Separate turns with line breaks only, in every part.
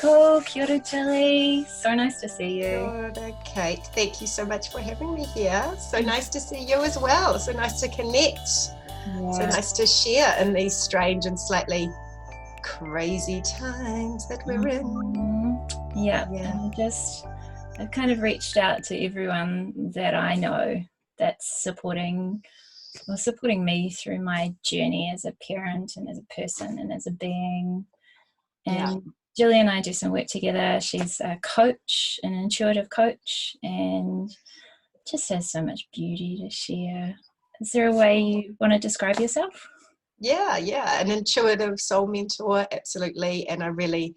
Cool, kia ora, Gilly. So nice to see
Kia
you.
ora, Kate. Thank you so much for having me here. So nice to see you as well. So nice to connect. So
Yeah.
nice to share in these strange and slightly crazy times that we're in.
Yeah,
Yeah.
and I've kind of reached out to everyone that I know that's supporting me through my journey as a parent and as a person and as a being.
Yeah.
And Gilly and I do some work together. She's a coach, an intuitive coach, and just has so much beauty to share. Is there a way you want to describe yourself?
Yeah. An intuitive soul mentor, absolutely. And I really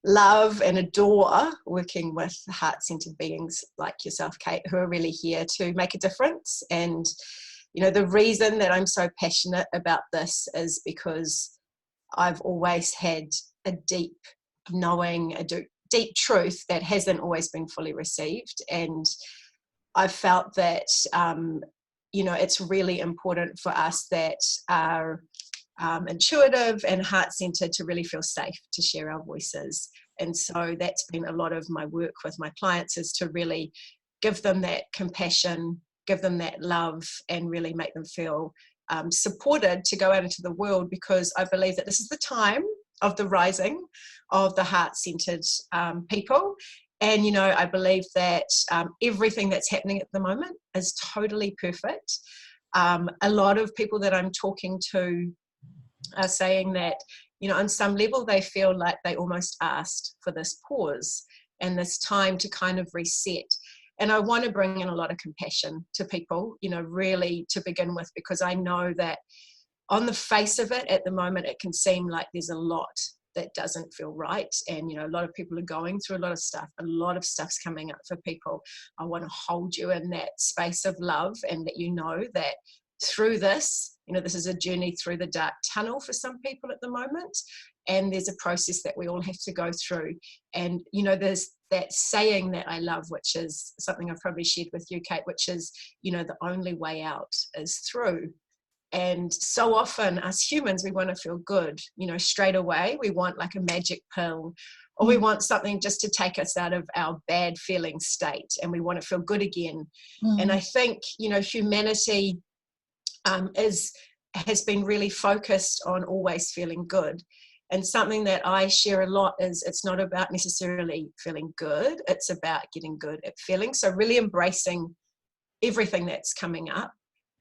love and adore working with heart-centered beings like yourself, Kate, who are really here to make a difference. And the reason that I'm so passionate about this is because I've always had a deep knowing, a deep truth that hasn't always been fully received. And I've felt that, it's really important for us that are intuitive and heart-centered to really feel safe to share our voices. And so that's been a lot of my work with my clients, is to really give them that compassion, give them that love, and really make them feel supported to go out into the world, because I believe that this is the time of the rising of the heart-centered people. And, I believe that everything that's happening at the moment is totally perfect. A lot of people that I'm talking to are saying that, on some level, they feel like they almost asked for this pause and this time to kind of reset. And I want to bring in a lot of compassion to people, really to begin with, because I know that on the face of it at the moment, it can seem like there's a lot that doesn't feel right. And, a lot of people are going through a lot of stuff. A lot of stuff's coming up for people. I want to hold you in that space of love and let you know that through this, this is a journey through the dark tunnel for some people at the moment. And there's a process that we all have to go through. And, there's that saying that I love, which is something I've probably shared with you, Kate, which is, the only way out is through. And so often, as humans, we want to feel good, straight away. We want like a magic pill, or we want something just to take us out of our bad feeling state, and we want to feel good again. And I think, humanity has been really focused on always feeling good. And something that I share a lot is it's not about necessarily feeling good, it's about getting good at feeling. So really embracing everything that's coming up.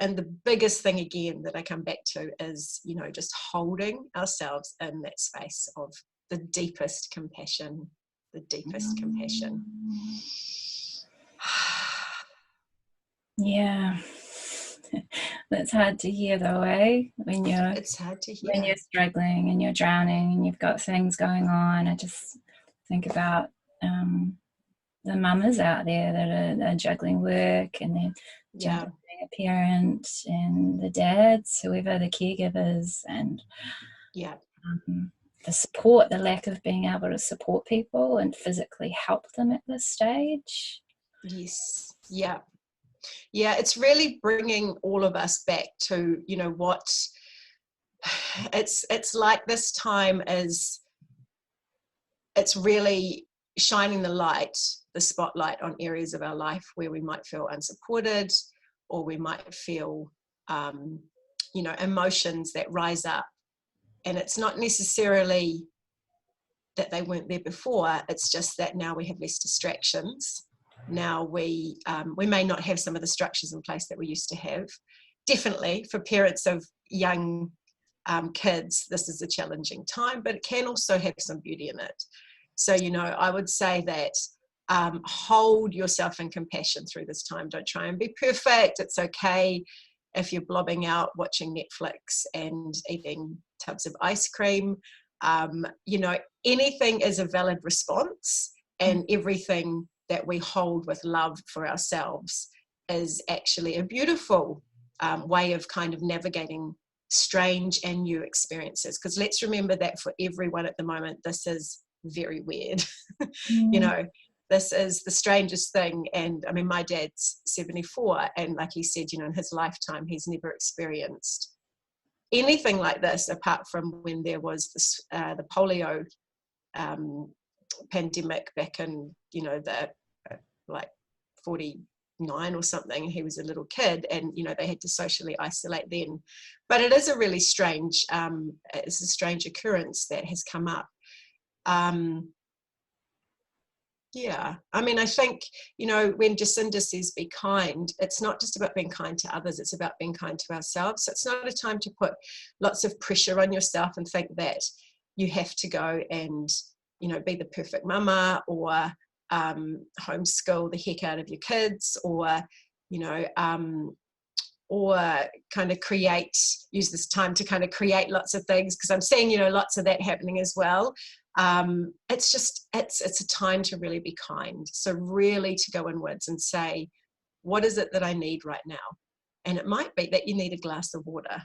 And the biggest thing, again, that I come back to is, just holding ourselves in that space of the deepest compassion, the deepest compassion.
Yeah. That's hard to hear though, eh?
It's hard to
When
hear.
you're struggling and you're drowning and you've got things going on. I just think about the mamas out there that are juggling work, and they're
Yeah.
juggling being a parent, and the dads, whoever the caregivers, and
Yeah.
the support, the lack of being able to support people and physically help them at this stage.
Yes. Yeah. Yeah. It's really bringing all of us back to, what it's like this time is, it's really shining the spotlight on areas of our life where we might feel unsupported, or we might feel, emotions that rise up. And it's not necessarily that they weren't there before. It's just that now we have less distractions. Now we may not have some of the structures in place that we used to have. Definitely for parents of young kids, this is a challenging time, but it can also have some beauty in it. So, I would say that hold yourself in compassion through this time. Don't try and be perfect. It's okay if you're blobbing out watching Netflix and eating tubs of ice cream. Anything is a valid response, and everything that we hold with love for ourselves is actually a beautiful way of kind of navigating strange and new experiences. Because let's remember that for everyone at the moment, this is very weird. This is the strangest thing. And I mean, my dad's 74, and like he said, in his lifetime, he's never experienced anything like this, apart from when there was this, the polio pandemic back in, you know, the like 49 or something, and he was a little kid, and, you know, they had to socially isolate then. But it is a really strange, it's a strange occurrence that has come up. Yeah, I mean, I think, you know, when Jacinda says be kind, it's not just about being kind to others, it's about being kind to ourselves. So it's not a time to put lots of pressure on yourself and think that you have to go and, you know, be the perfect mama, or homeschool the heck out of your kids, or, you know, or kind of use this time to kind of create lots of things, because I'm seeing, you know, lots of that happening as well. It's just, it's a time to really be kind. So really to go inwards and say, what is it that I need right now? And it might be that you need a glass of water.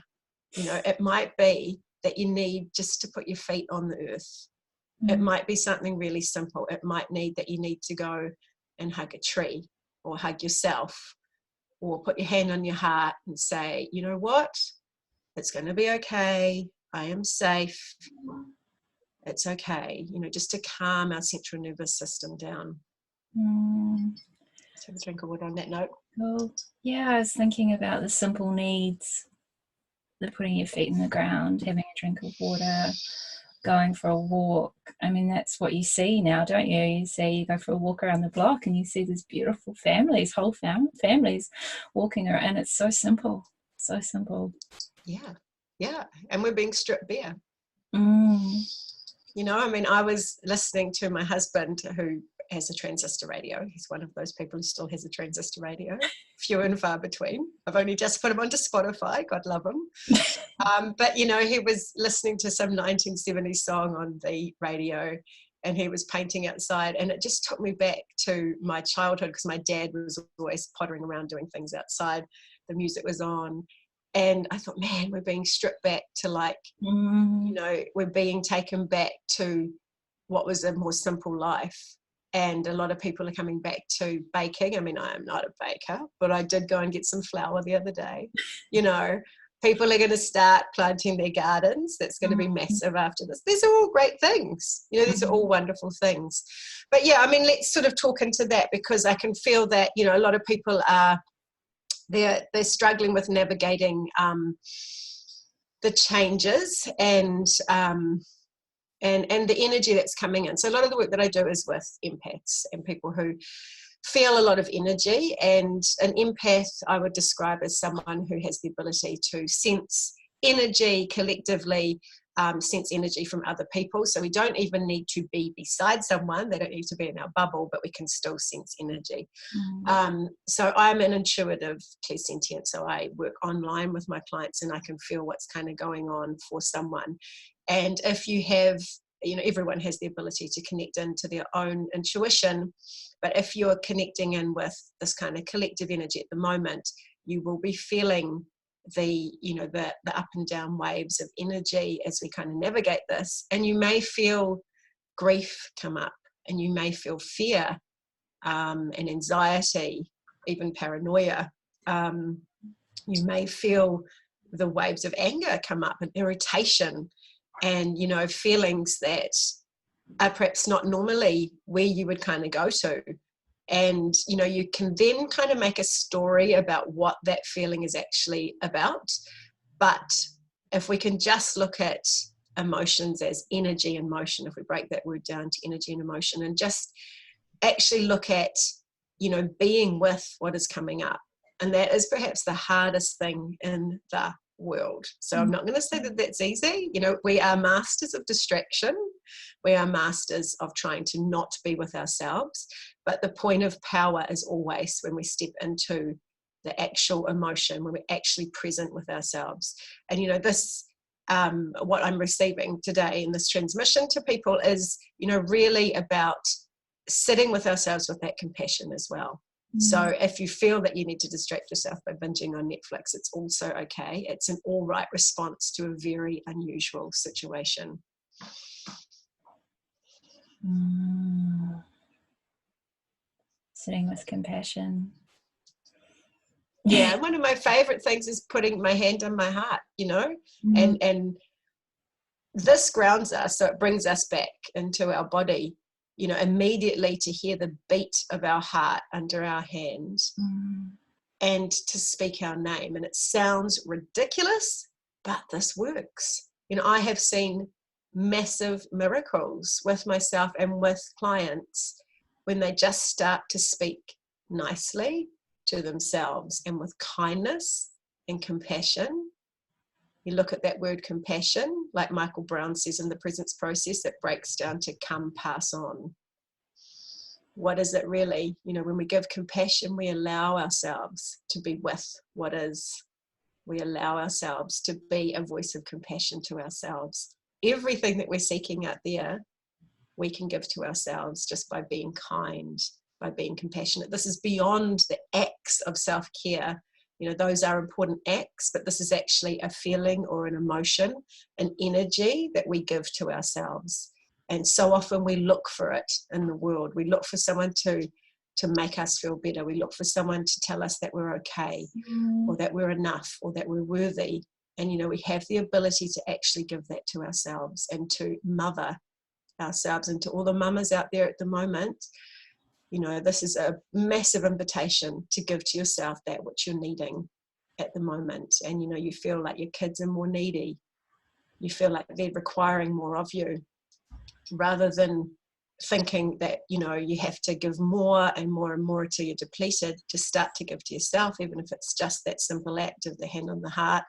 You know, it might be that you need just to put your feet on the earth. It might be something really simple. It might need that you need to go and hug a tree, or hug yourself, or put your hand on your heart and say, you know what? It's going to be okay. I am safe. It's okay, you know, just to calm our central nervous system down. Let's have a drink of water on that note.
Cool. Yeah, I was thinking about the simple needs, the putting your feet in the ground, having a drink of water, going for a walk. I mean, that's what you see now, don't you? You go for a walk around the block and you see these beautiful families, whole families walking around, and it's so simple, so simple.
Yeah, and we're being stripped bare. You know, I mean, I was listening to my husband, who has a transistor radio. He's one of those people who still has a transistor radio, few and far between. I've only just put him onto Spotify, God love him. But, you know, he was listening to some 1970s song on the radio, and he was painting outside, and it just took me back to my childhood, because my dad was always pottering around doing things outside. The music was on. And I thought, man, we're being stripped back to, like, you know, we're being taken back to what was a more simple life. And a lot of people are coming back to baking. I mean, I am not a baker, but I did go and get some flour the other day. You know, people are going to start planting their gardens. That's going to be massive after this. These are all great things. You know, these are all wonderful things. But yeah, I mean, let's sort of talk into that, because I can feel that, you know, a lot of people are, they're struggling with navigating the changes and the energy that's coming in. So a lot of the work that I do is with empaths and people who feel a lot of energy. And an empath I would describe as someone who has the ability to sense energy collectively, sense energy from other people. So we don't even need to be beside someone. They don't need to be in our bubble, but we can still sense energy. So I'm an intuitive clairsentient. So I work online with my clients, and I can feel what's kind of going on for someone. And if you have, you know, everyone has the ability to connect into their own intuition, but if you're connecting in with this kind of collective energy at the moment, you will be feeling the, you know, the up and down waves of energy as we kind of navigate this. And you may feel grief come up, and you may feel fear and anxiety, even paranoia. You may feel the waves of anger come up, and irritation, and, you know, feelings that are perhaps not normally where you would kind of go to. And, you know, you can then kind of make a story about what that feeling is actually about. But if we can just look at emotions as energy and motion, if we break that word down to energy and emotion, and just actually look at, you know, being with what is coming up. And that is perhaps the hardest thing in the world. So I'm not going to say that that's easy. You know, we are masters of distraction. We are masters of trying to not be with ourselves. But the point of power is always when we step into the actual emotion, when we're actually present with ourselves. And, you know, this, what I'm receiving today in this transmission to people is, you know, really about sitting with ourselves with that compassion as well. So if you feel that you need to distract yourself by binging on Netflix, it's also okay. It's an all right response to a very unusual situation.
Sitting with compassion.
Yeah, one of my favorite things is putting my hand on my heart, you know, and this grounds us, so it brings us back into our body. you know, immediately to hear the beat of our heart under our hand and to speak our name. And it sounds ridiculous, but this works. You know, I have seen massive miracles with myself and with clients when they just start to speak nicely to themselves and with kindness and compassion. You look at that word compassion, like Michael Brown says in the presence process, it breaks down to come, pass on. What is it really? You know, when we give compassion, we allow ourselves to be with what is. We allow ourselves to be a voice of compassion to ourselves. Everything that we're seeking out there, we can give to ourselves just by being kind, by being compassionate. This is beyond the acts of self-care. You know, those are important acts, but this is actually a feeling or an emotion, an energy that we give to ourselves. And so often we look for it in the world. We look for someone to make us feel better. We look for someone to tell us that we're okay, or that we're enough, or that we're worthy. And, you know, we have the ability to actually give that to ourselves and to mother ourselves. And to all the mamas out there at the moment, you know, this is a massive invitation to give to yourself that which you're needing at the moment. And, you know, you feel like your kids are more needy. You feel like they're requiring more of you, rather than thinking that, you know, you have to give more and more and more until you're depleted. To start to give to yourself, even if it's just that simple act of the hand on the heart,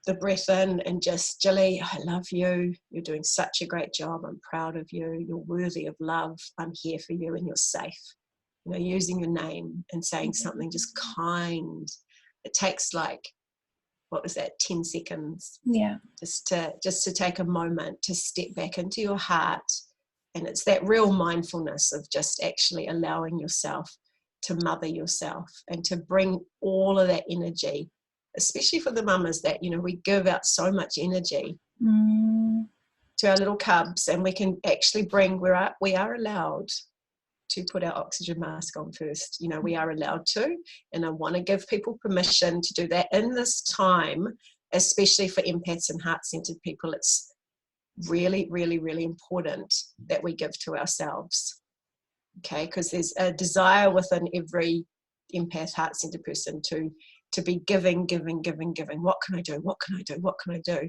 the breath in, and just, Gilly, I love you. You're doing such a great job. I'm proud of you. You're worthy of love. I'm here for you and you're safe. You know, using your name and saying something just kind. It takes like, what was that, 10 seconds?
Yeah.
Just to take a moment to step back into your heart. And it's that real mindfulness of just actually allowing yourself to mother yourself and to bring all of that energy, especially for the mamas that, you know, we give out so much energy to our little cubs, and we can actually bring, we are allowed to put our oxygen mask on first. You know, we are allowed to, and I want to give people permission to do that in this time, especially for empaths and heart-centered people. It's really, really, really important that we give to ourselves, okay? Because there's a desire within every empath, heart-centered person to be giving. What can I do? What can I do? What can I do?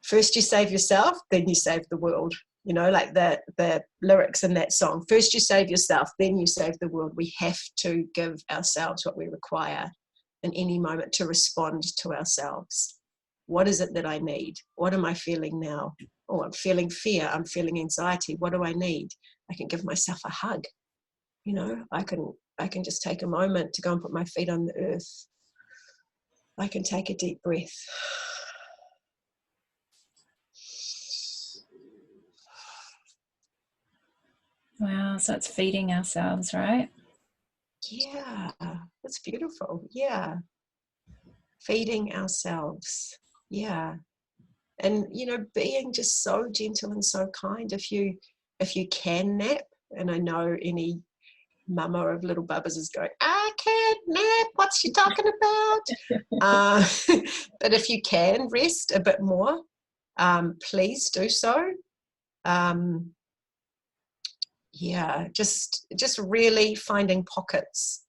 First you save yourself, then you save the world. You know, like the lyrics in that song. First you save yourself, then you save the world. We have to give ourselves what we require in any moment to respond to ourselves. What is it that I need? What am I feeling now? Oh, I'm feeling fear. I'm feeling anxiety. What do I need? I can give myself a hug. You know, I can just take a moment to go and put my feet on the earth. I can take a deep breath.
Wow, so it's feeding ourselves, right?
Yeah, that's beautiful. Yeah. Feeding ourselves. Yeah. And, you know, being just so gentle and so kind. If you can nap, and I know any mama of little bubbas is going, I can't nap, what's she talking about? But if you can rest a bit more, please do so. Yeah, just really finding pockets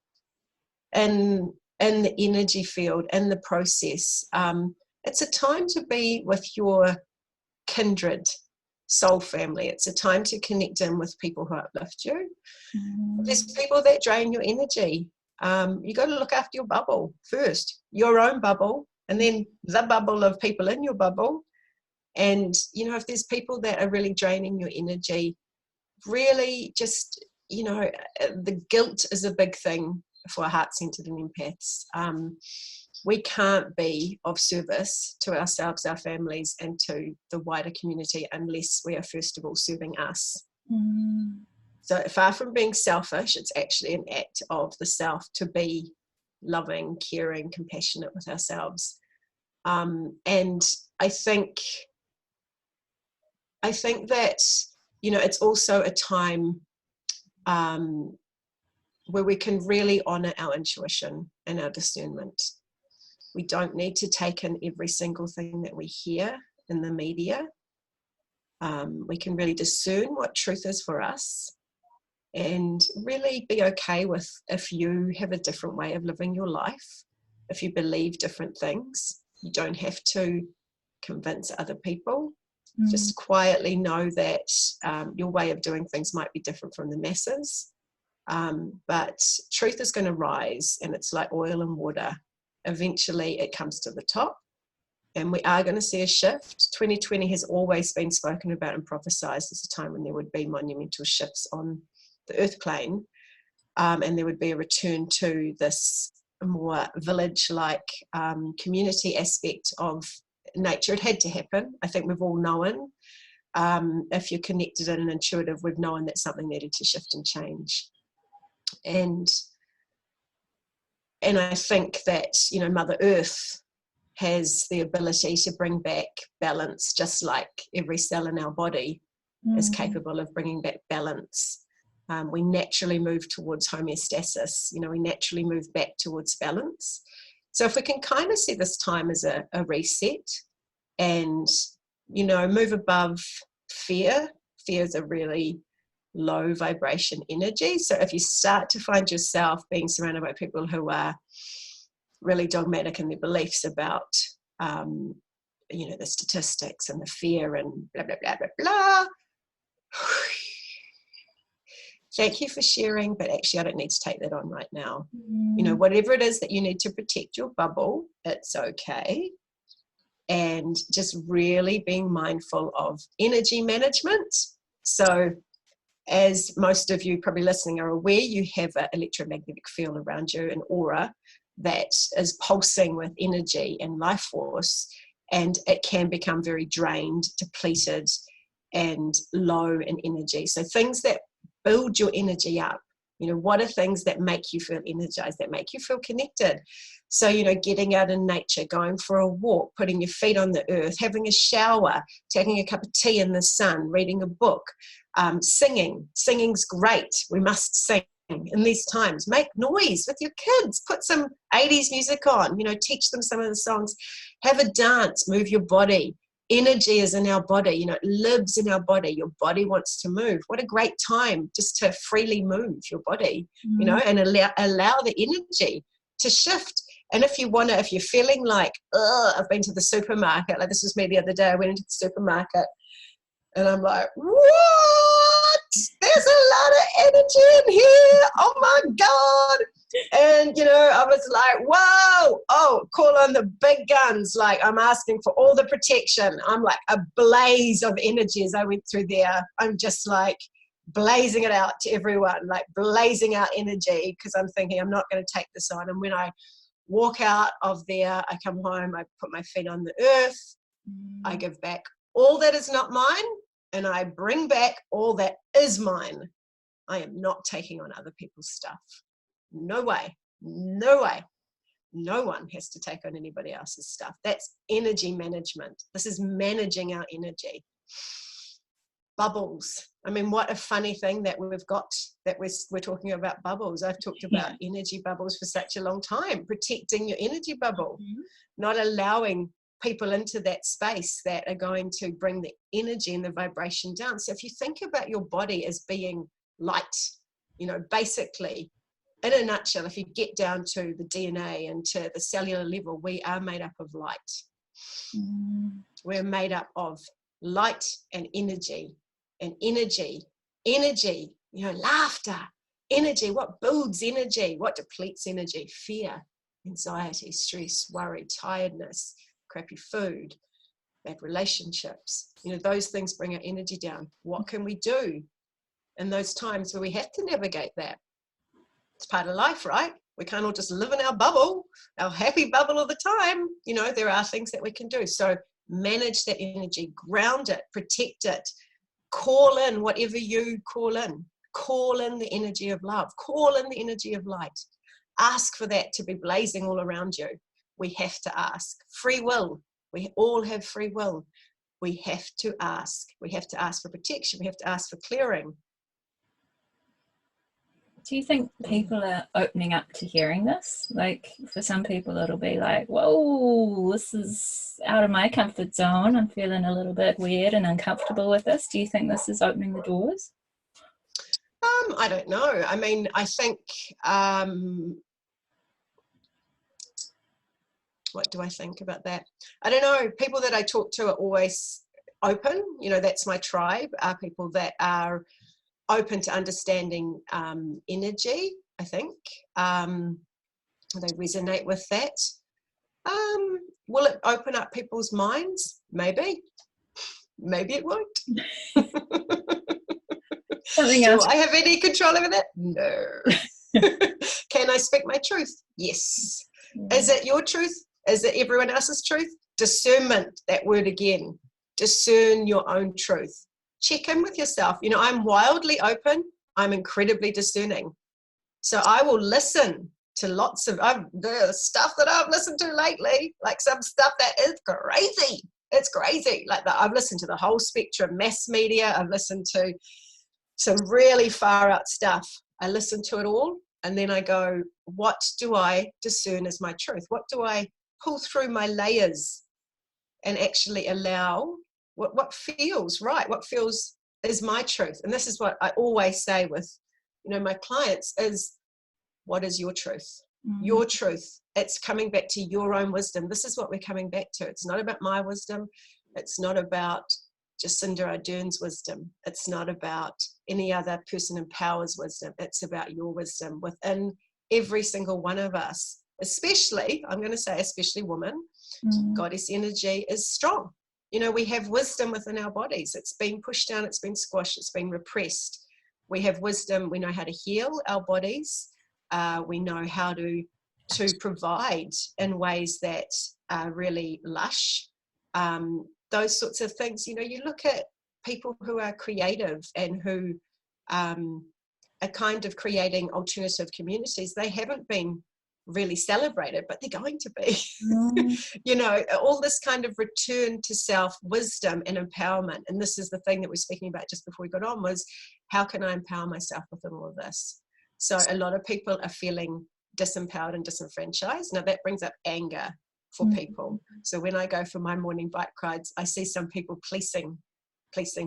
in the energy field, in the process. It's a time to be with your kindred soul family. It's a time to connect in with people who uplift you. There's people that drain your energy. You got to look after your bubble first, your own bubble, and then the bubble of people in your bubble. And, you know, if there's people that are really draining your energy, really just, you know, the guilt is a big thing for heart-centered and empaths. We can't be of service to ourselves, our families, and to the wider community unless we are first of all serving us. So far from being selfish, it's actually an act of the self to be loving, caring, compassionate with ourselves. And I think that, you know, it's also a time where we can really honour our intuition and our discernment. We don't need to take in every single thing that we hear in the media. We can really discern what truth is for us, and really be okay with if you have a different way of living your life, if you believe different things. You don't have to convince other people. Just quietly know that your way of doing things might be different from the masses, but truth is going to rise, and it's like oil and water. Eventually it comes to the top, and we are going to see a shift. 2020 has always been spoken about and prophesied as a time when there would be monumental shifts on the earth plane, and there would be a return to this more village-like community aspect of nature. It had to happen. I think we've all known, if you're connected and intuitive, we've known that something needed to shift and change. And I think that, you know, Mother Earth has the ability to bring back balance, just like every cell in our body is capable of bringing back balance. We naturally move towards homeostasis, you know, we naturally move back towards balance. So if we can kind of see this time as a reset, and, you know, move above fear. Fear is a really low vibration energy. So if you start to find yourself being surrounded by people who are really dogmatic in their beliefs about, you know, the statistics and the fear and blah, blah, blah, blah, blah. Thank you for sharing, but actually I don't need to take that on right now. You know, whatever it is that you need to protect your bubble, it's okay. And just really being mindful of energy management. So as most of you probably listening are aware, you have an electromagnetic field around you, an aura that is pulsing with energy and life force, and it can become very drained, depleted, and low in energy. So things that build your energy up, you know, what are things that make you feel energized, that make you feel connected? So, you know, getting out in nature, going for a walk, putting your feet on the earth, having a shower, taking a cup of tea in the sun, reading a book, singing. Singing's great. We must sing in these times. Make noise with your kids. Put some 80s music on, you know, teach them some of the songs. Have a dance, move your body. Energy is in our body, you know, it lives in our body. Your body wants to move. What a great time just to freely move your body, you know, and allow the energy to shift. And if you want to, if you're feeling like, I've been to the supermarket, like this was me the other day, I went into the supermarket and I'm like, what? There's a lot of energy in here. Oh my God. And, you know, I was like, whoa, call on the big guns. Like, I'm asking for all the protection. I'm like a blaze of energy as I went through there. I'm just like blazing it out to everyone, like blazing out energy, because I'm thinking I'm not going to take this on. And when I walk out of there, I come home, I put my feet on the earth, I give back all that is not mine, and I bring back all that is mine. I am not taking on other people's stuff. No way, no way. No one has to take on anybody else's stuff. That's energy management. This is managing our energy. Bubbles. I mean, what a funny thing that we've got, that we're talking about bubbles. I've talked about energy bubbles for such a long time, protecting your energy bubble, not allowing people into that space that are going to bring the energy and the vibration down. So if you think about your body as being light, you know, basically, in a nutshell, if you get down to the DNA and to the cellular level, we are made up of light. We're made up of light and energy. And energy, you know, laughter, energy, what builds energy, what depletes energy? Fear, anxiety, stress, worry, tiredness, crappy food, bad relationships. You know, those things bring our energy down. What can we do in those times where we have to navigate that? It's part of life, right? We can't all just live in our bubble, our happy bubble all the time. You know, there are things that we can do. So manage that energy, ground it, protect it, call in whatever you call in. Call in the energy of love. Call in the energy of light. Ask for that to be blazing all around you. We have to ask. Free will. We all have free will. We have to ask. We have to ask for protection. We have to ask for clearing.
Do you think people are opening up to hearing this? Like, for some people it'll be like, whoa, this is out of my comfort zone. I'm feeling a little bit weird and uncomfortable with this. Do you think this is opening the doors?
I don't know. I mean, I think, what do I think about that? I don't know. People that I talk to are always open. You know, that's my tribe, are people that are open to understanding energy, I think. They resonate with that. Will it open up people's minds? Maybe. Maybe it won't.
Something
Do
else.
I have any control over that? No. Can I speak my truth? Yes. Is it your truth? Is it everyone else's truth? Discernment, that word again. Discern your own truth. Check in with yourself. You know, I'm wildly open. I'm incredibly discerning. So I will listen to lots of the stuff that I've listened to lately, like some stuff that is crazy. It's crazy. Like I've listened to the whole spectrum, mass media. I've listened to some really far out stuff. I listen to it all, and then I go, what do I discern as my truth? What do I pull through my layers and actually allow what feels right, what feels is my truth? And this is what I always say with, you know, my clients is, what is your truth? Your truth. It's coming back to your own wisdom. This is what we're coming back to. It's not about my wisdom. It's not about Jacinda Ardern's wisdom. It's not about any other person in power's wisdom. It's about your wisdom within every single one of us, especially, I'm going to say especially women. Goddess energy is strong. You know, we have wisdom within our bodies. It's been pushed down, it's been squashed, it's been repressed. We have wisdom. We know how to heal our bodies. We know how to provide in ways that are really lush. Those sorts of things. You know, you look at people who are creative and who are kind of creating alternative communities. They haven't been really celebrated, but they're going to be. You know, all this kind of return to self wisdom and empowerment. And this is the thing that we're speaking about just before we got on, was how can I empower myself within all of this? So a lot of people are feeling disempowered and disenfranchised. Now that brings up anger for people. So when I go for my morning bike rides, I see some people policing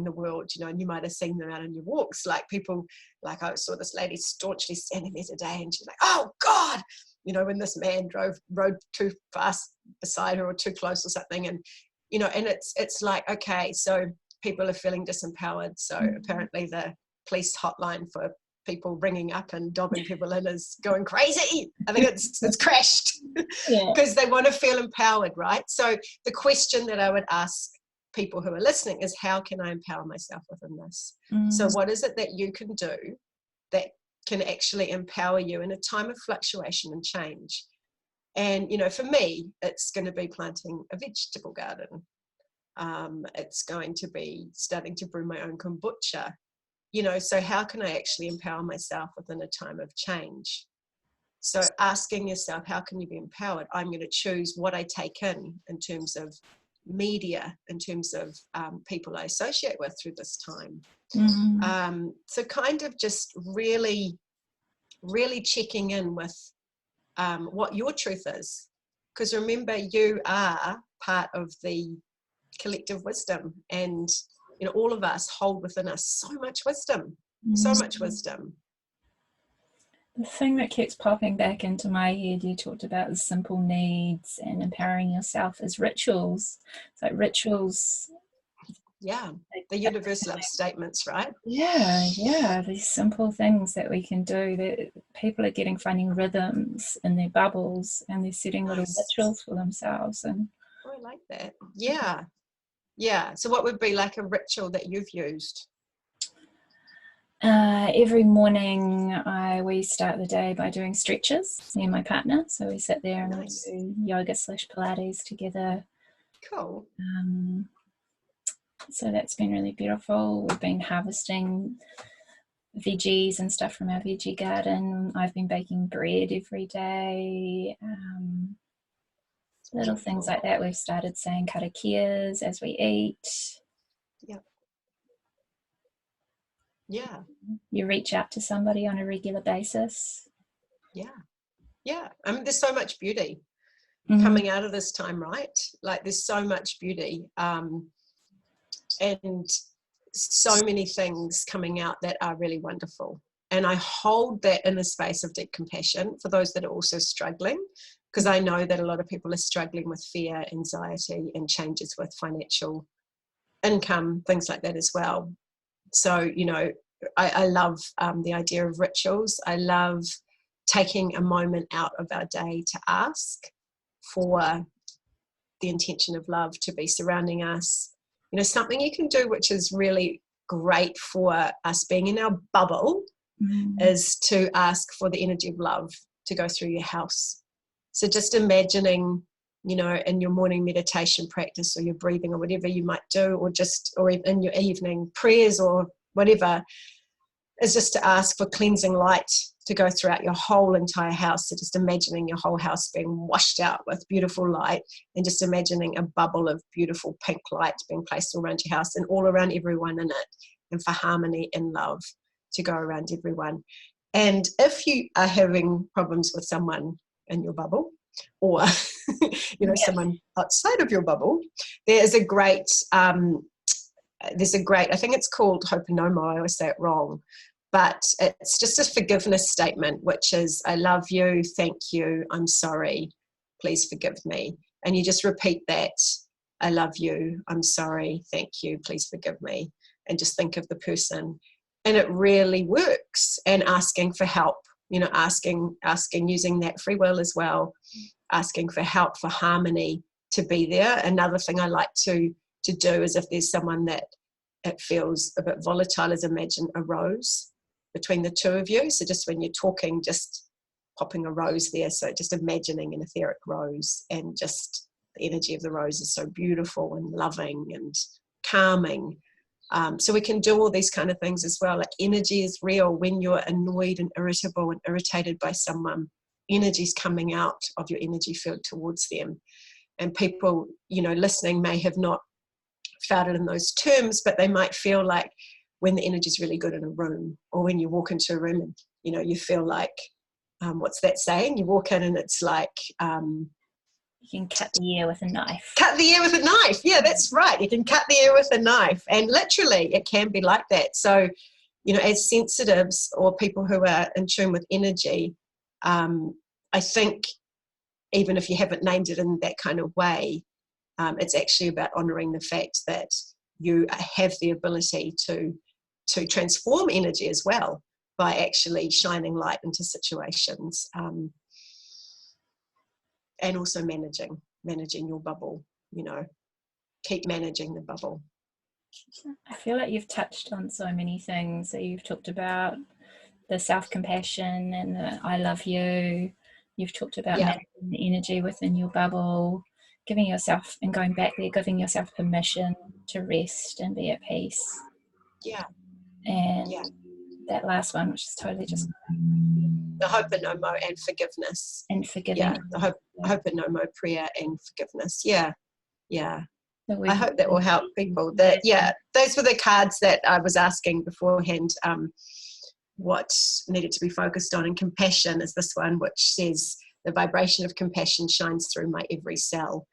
the world, you know, and you might have seen them out on your walks, like people, like I saw this lady staunchly standing there today, and she's like, oh God, you know, when this man rode too fast beside her or too close or something. And, you know, and it's like, okay, so people are feeling disempowered. So apparently the police hotline for people ringing up and dobbing people in is going crazy. I think it's crashed because they want to feel empowered, right? So the question that I would ask people who are listening is, how can I empower myself within this? So what is it that you can do that can actually empower you in a time of fluctuation and change? And, you know, for me, it's going to be planting a vegetable garden. It's going to be starting to brew my own kombucha. You know, so how can I actually empower myself within a time of change? So asking yourself, how can you be empowered? I'm going to choose what I take in terms of media, in terms of people I associate with through this time. So kind of just really, really checking in with what your truth is. Because remember, you are part of the collective wisdom, and you know, all of us hold within us so much wisdom, so much wisdom.
The thing that keeps popping back into my head, you talked about the simple needs and empowering yourself, is rituals. It's like rituals.
Yeah, the universal love statements, right?
Yeah, these simple things that we can do, that people are finding rhythms in their bubbles, and they're setting little rituals for themselves. And
I like that. Yeah. So what would be like a ritual that you've used?
Every morning we start the day by doing stretches, me and my partner. So we sit there and we do yoga / Pilates together.
Cool.
So that's been really beautiful. We've been harvesting veggies and stuff from our veggie garden. I've been baking bread every day. Little things like that. We've started saying karakias as we eat.
Yep. Yeah.
You reach out to somebody on a regular basis.
Yeah. I mean, there's so much beauty coming out of this time, right? Like, there's so much beauty, and so many things coming out that are really wonderful. And I hold that in a space of deep compassion for those that are also struggling, because I know that a lot of people are struggling with fear, anxiety, and changes with financial income, things like that as well. So, you know, I love the idea of rituals. I love taking a moment out of our day to ask for the intention of love to be surrounding us. You know, something you can do which is really great for us being in our bubble is to ask for the energy of love to go through your house. So just imagining, you know, in your morning meditation practice or your breathing or whatever you might do, or in your evening prayers or whatever, is just to ask for cleansing light to go throughout your whole entire house. So just imagining your whole house being washed out with beautiful light, and just imagining a bubble of beautiful pink light being placed all around your house and all around everyone in it, and for harmony and love to go around everyone. And if you are having problems with someone in your bubble, or you know, someone outside of your bubble, there's a great I think it's called Ho'oponopono. I always say it wrong, but it's just a forgiveness statement, which is, I love you, thank you, I'm sorry, please forgive me. And you just repeat that, I love you, I'm sorry, thank you, please forgive me, and just think of the person. And it really works. And asking for help, you know, asking, using that free will as well, asking for help, for harmony to be there. Another thing I like to do is, if there's someone that it feels a bit volatile, is imagine a rose between the two of you. So just when you're talking, just popping a rose there. So just imagining an etheric rose, and just the energy of the rose is so beautiful and loving and calming. So we can do all these kind of things as well. Like, energy is real. When you're annoyed and irritable and irritated by someone, energy's coming out of your energy field towards them. And people, you know, listening may have not felt it in those terms, but they might feel like when the energy is really good in a room, or when you walk into a room and, you know, you feel like, what's that saying? You walk in and it's like,
you can cut the air with a knife.
Cut the air with a knife. Yeah, that's right. You can cut the air with a knife. And literally it can be like that. So, you know, as sensitives or people who are in tune with energy, I think even if you haven't named it in that kind of way, it's actually about honouring the fact that you have the ability to transform energy as well, by actually shining light into situations, and also managing your bubble. You know, keep managing the bubble.
I feel like you've touched on so many things. So you've talked about the self-compassion and the I love you. You've talked about managing the energy within your bubble, giving yourself, and going back there, giving yourself permission to rest and be at peace.
Yeah.
And that last one, which is totally just
the Ho'oponopono and forgiveness.
And forgiving.
Yeah, the Ho'oponopono prayer and forgiveness. Yeah. I hope that will help people. That those were the cards that I was asking beforehand. What needed to be focused on, and compassion is this one, which says the vibration of compassion shines through my every cell.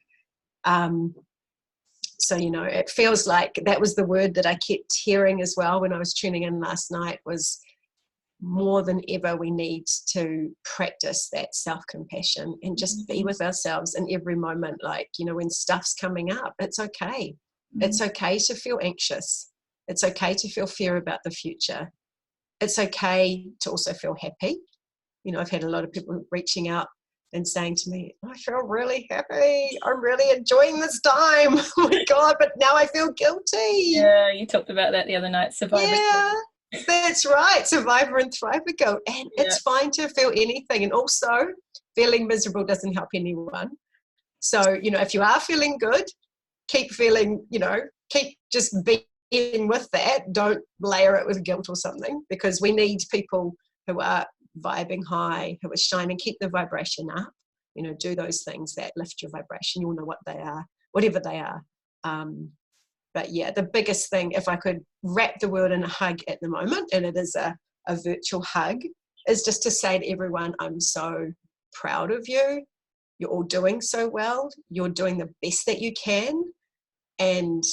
So, you know, it feels like that was the word that I kept hearing as well when I was tuning in last night, was more than ever we need to practice that self-compassion and just be with ourselves in every moment. Like, you know, when stuff's coming up, it's okay. It's okay to feel anxious. It's okay to feel fear about the future. It's okay to also feel happy. You know, I've had a lot of people reaching out and saying to me, I feel really happy. I'm really enjoying this time. Oh my God, but now I feel guilty.
Yeah, you talked about that the other night, Survivor.
Yeah, that's right. Survivor and Thriver Guilt. And it's fine to feel anything. And also, feeling miserable doesn't help anyone. So, you know, if you are feeling good, keep feeling, you know, keep just being with that. Don't layer it with guilt or something, because we need people who are vibing high, who are shining. Keep the vibration up. You know, do those things that lift your vibration. You'll know what they are, whatever they are. But yeah, the biggest thing, if I could wrap the world in a hug at the moment, and it is a virtual hug, is just to say to everyone, I'm so proud of you. You're all doing so well. You're doing the best that you can. And,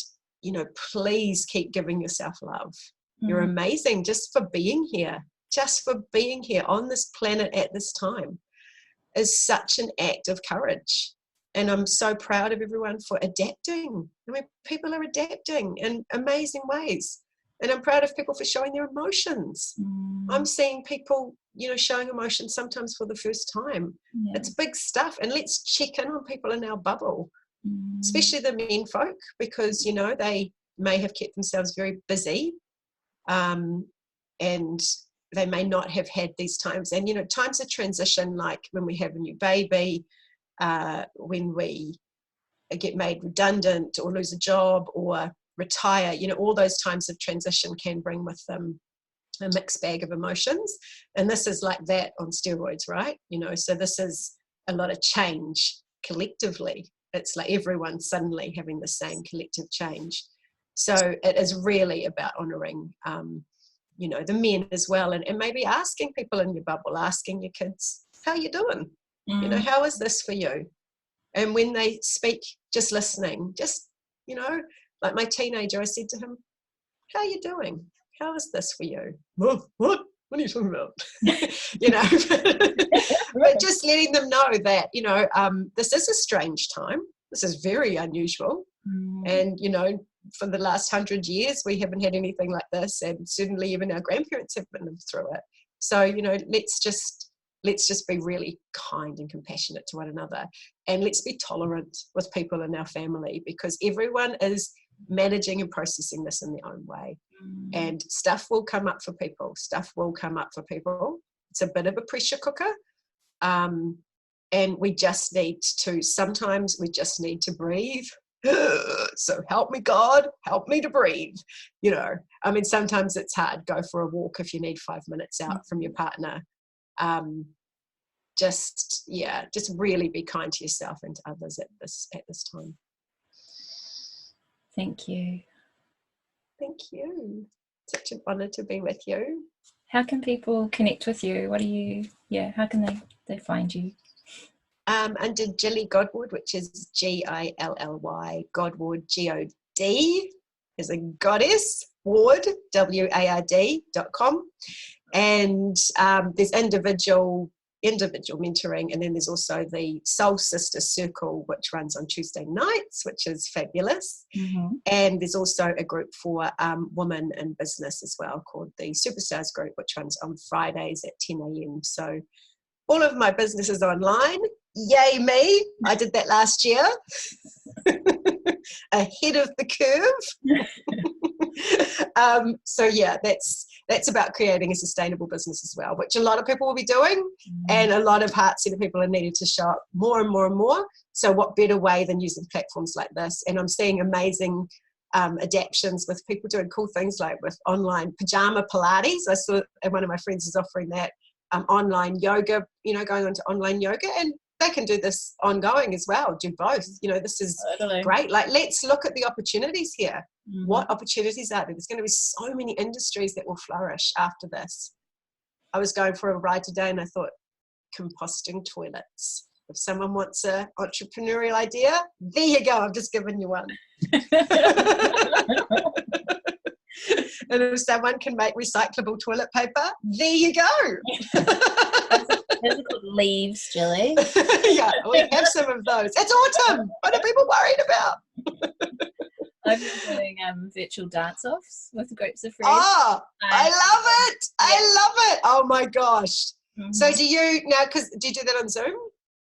you know, please keep giving yourself love. You're amazing just for being here. Just for being here on this planet at this time is such an act of courage. And I'm so proud of everyone for adapting. I mean, people are adapting in amazing ways. And I'm proud of people for showing their emotions. I'm seeing people, you know, showing emotions sometimes for the first time. Yeah. It's big stuff. And let's check in on people in our bubble, especially the men folk, because, you know, they may have kept themselves very busy, and they may not have had these times. And, you know, times of transition, like when we have a new baby, when we get made redundant or lose a job or retire, you know, all those times of transition can bring with them a mixed bag of emotions. And this is like that on steroids, right? You know, so this is a lot of change collectively. It's like everyone suddenly having the same collective change. So it is really about honouring, you know, the men as well, and maybe asking people in your bubble, asking your kids, how you doing? You know, how is this for you? And when they speak, just listening, just, you know, like my teenager, I said to him, how are you doing? How is this for you? What are you talking about? You know, but just letting them know that, you know, this is a strange time. This is very unusual. And, you know, for the last 100 years, we haven't had anything like this. And certainly even our grandparents have been through it. So, you know, let's just be really kind and compassionate to one another. And let's be tolerant with people in our family, because everyone is managing and processing this in their own way. And stuff will come up for people. Stuff will come up for people. It's a bit of a pressure cooker. And we just need to, sometimes we just need to breathe. So help me, God, help me to breathe. You know, I mean, sometimes it's hard. Go for a walk if you need 5 minutes out from your partner. Just really be kind to yourself and to others at this time.
Thank you.
Thank you. Such an honor to be with you.
How can people connect with you? How can they find you?
Under Gilly Godward, which is Gilly Godward, God is a goddess, Ward, WARD.com. And there's individual mentoring, and then there's also the Soul Sister Circle, which runs on Tuesday nights, which is fabulous. And there's also a group for women in business as well called the Superstars Group, which runs on Fridays at 10 a.m. So all of my business is online. Yay me! I did that last year. Ahead of the curve. So yeah, that's about creating a sustainable business as well, which a lot of people will be doing, and a lot of heart-centered people are needed to show up more and more and more. So what better way than using platforms like this? And I'm seeing amazing adaptions with people doing cool things like with online pajama Pilates. I saw one of my friends is offering that, online yoga, you know, going on to online yoga, and they can do this ongoing as well, do both. You know, this is great. Like, let's look at the opportunities here. What opportunities are there? There's going to be so many industries that will flourish after this. I was going for a ride today and I thought, composting toilets. If someone wants an entrepreneurial idea, there you go. I've just given you one. And if someone can make recyclable toilet paper, there you go.
Those are called leaves, Gilly.
Yeah, we have some of those. It's autumn. What are people worried about?
I've been doing virtual dance-offs with groups of friends.
Oh, I love it. Yeah. I love it. Oh my gosh. So do you do that on Zoom?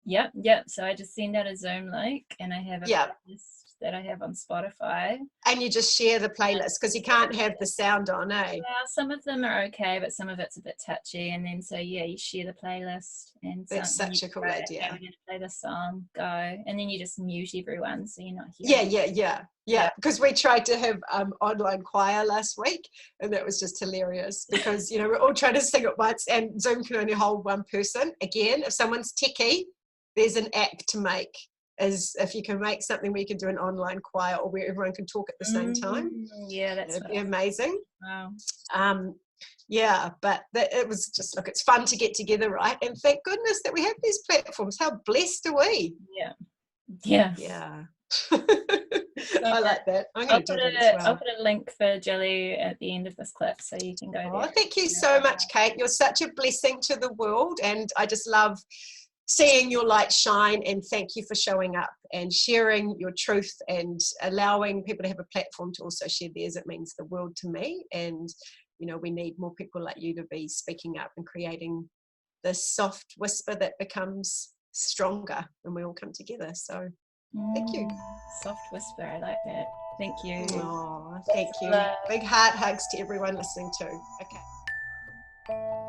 Yep. So I just send out a Zoom link, and I have a playlist that I have on Spotify. And
you just share the playlist, because you can't have the sound on, eh?
Yeah, some of them are okay, but some of it's a bit touchy. And then you share the playlist, and
that's such a cool idea.
Okay, we're going to play this song, go, and then you just mute everyone so you're not hearing.
Yeah. Because we tried to have online choir last week, and that was just hilarious, because you know, we're all trying to sing at once, and Zoom can only hold one person. Again, if someone's techie, there's an app to make is if you can make something where you can do an online choir or where everyone can talk at the same time.
Yeah, that's
it'd be amazing.
Wow.
Yeah, but it was just, look, it's fun to get together, right? And thank goodness that we have these platforms. How blessed are we?
Yeah.
I like that. I'm going to do that as well.
I'll put a link for Gilly at the end of this clip so you can go there.
Thank you so much, Kate. You're such a blessing to the world, and I just love seeing your light shine, and thank you for showing up and sharing your truth and allowing people to have a platform to also share theirs. It means the world to me, and we need more people like you to be speaking up and creating this soft whisper that becomes stronger when we all come together. So thank you.
Soft whisper, I like that. Thank you.
Thank you. Big heart hugs to everyone listening too. Okay.